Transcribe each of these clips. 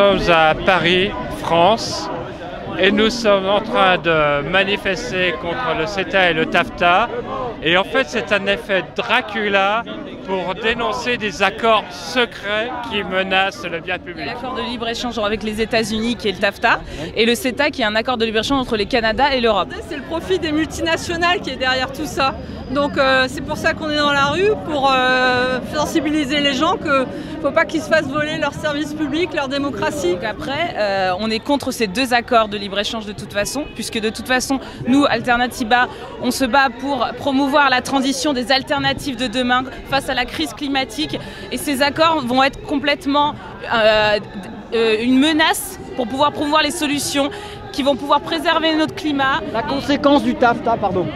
sommes à Paris, France, et nous sommes en train de manifester contre le CETA et le TAFTA. Et en fait, c'est un effet Dracula pour dénoncer des accords secrets qui menacent le bien public. L'accord de libre-échange avec les États-Unis qui est le TAFTA et le CETA qui est un accord de libre-échange entre le Canada et l'Europe. C'est le profit des multinationales qui est derrière tout ça. Donc c'est pour ça qu'on est dans la rue, pour sensibiliser les gens qu'il ne faut pas qu'ils se fassent voler leurs services publics, leur démocratie. Donc après, on est contre ces deux accords de libre-échange de toute façon, puisque de toute façon, nous, Alternatiba, on se bat pour promouvoir la transition des alternatives de demain face à la crise climatique. Et ces accords vont être complètement une menace pour pouvoir promouvoir les solutions qui vont pouvoir préserver notre climat. La conséquence du TAFTA, pardon.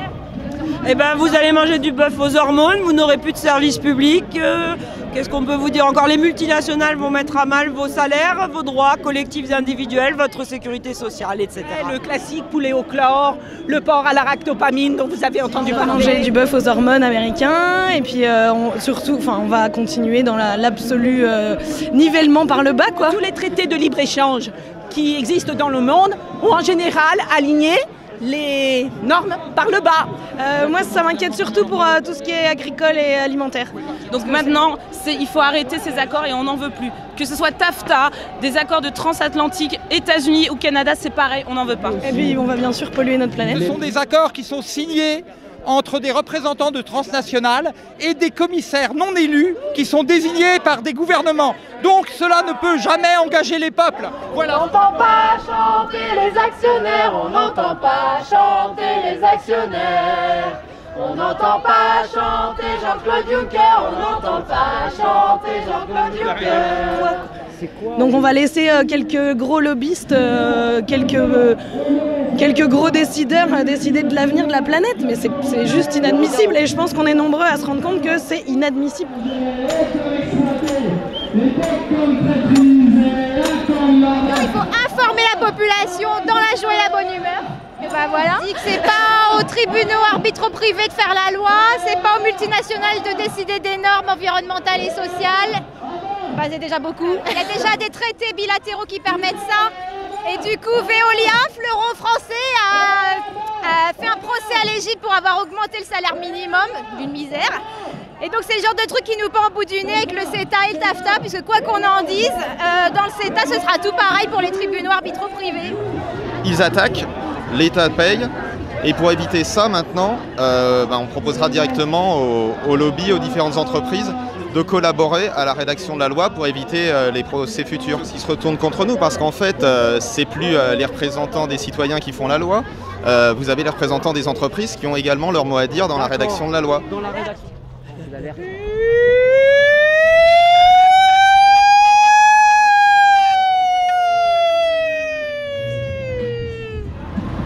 Eh ben, vous allez manger du bœuf aux hormones, vous n'aurez plus de services publics. Qu'est-ce qu'on peut vous dire encore? Les multinationales vont mettre à mal vos salaires, vos droits collectifs et individuels, votre sécurité sociale, etc. Le classique poulet au chlore, le porc à la ractopamine dont vous avez entendu parler. Manger du bœuf aux hormones américains et puis on va continuer dans l'absolu nivellement par le bas, quoi. Tous les traités de libre-échange qui existent dans le monde ont en général aligné les normes par le bas. Moi, ça m'inquiète surtout pour tout ce qui est agricole et alimentaire. Donc maintenant, il faut arrêter ces accords et on n'en veut plus. Que ce soit TAFTA, des accords de transatlantique, États-Unis ou Canada, c'est pareil, on n'en veut pas. Et puis, on va bien sûr polluer notre planète. Ce sont des accords qui sont signés entre des représentants de transnationales et des commissaires non élus qui sont désignés par des gouvernements. Donc cela ne peut jamais engager les peuples. Voilà. On n'entend pas chanter les actionnaires, on n'entend pas chanter les actionnaires. On n'entend pas chanter Jean-Claude Juncker, on n'entend pas chanter Jean-Claude Juncker. Donc on va laisser quelques gros lobbyistes, quelques gros décideurs décider de l'avenir de la planète, mais c'est juste inadmissible et je pense qu'on est nombreux à se rendre compte que c'est inadmissible. Il faut informer la population dans la joie et la bonne humeur. Et ben voilà. On dit que c'est pas aux tribunaux arbitres privés de faire la loi, c'est pas aux multinationales de décider des normes environnementales et sociales. Ben, c'est déjà beaucoup. Il y a déjà des traités bilatéraux qui permettent ça. Et du coup, Veolia, fleuron français, a fait un procès à l'Égypte pour avoir augmenté le salaire minimum, d'une misère. Et donc c'est le genre de truc qui nous pend au bout du nez avec le CETA et le TAFTA, puisque quoi qu'on en dise, dans le CETA, ce sera tout pareil pour les tribunaux arbitraux privés. Ils attaquent, l'État paye, et pour éviter ça maintenant, on proposera directement aux lobbies, aux différentes entreprises, de collaborer à la rédaction de la loi pour éviter les procès futurs qui se retournent contre nous, parce qu'en fait, c'est plus les représentants des citoyens qui font la loi, vous avez les représentants des entreprises qui ont également leur mot à dire dans la rédaction de la loi. Dans la rédaction.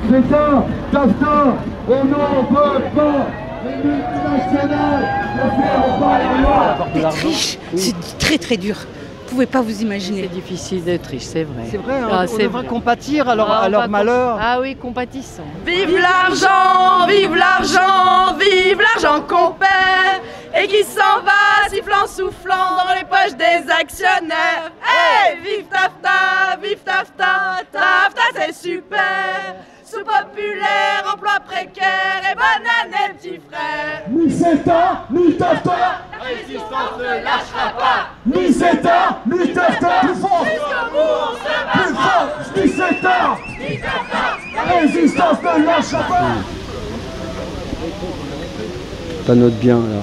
CETA, TAFTA, on n'en veut pas. Les multinationales ne feront pas la loi. D'être riche, c'est très très dur. Vous ne pouvez pas vous imaginer. C'est difficile d'être riche, c'est vrai. C'est vrai, on devrait compatir à leur malheur. Ah oui, compatissant. Vive l'argent, vive l'argent, vive l'argent qu'on paie et qui s'en va sifflant, soufflant dans les poches des actionnaires. Hey, vive TAFTA, TAFTA c'est super. Sous populaire, emploi précaire et bonne année petit frère. Ni CETA, ni TAFTA, La résistance ne lâchera pas. ni CETA, ni TAFTA, plus fort, Jusqu'au bout on se battra. plus fort, ni CETA, Ni TAFTA, la résistance ne lâchera pas. Pas notre bien là.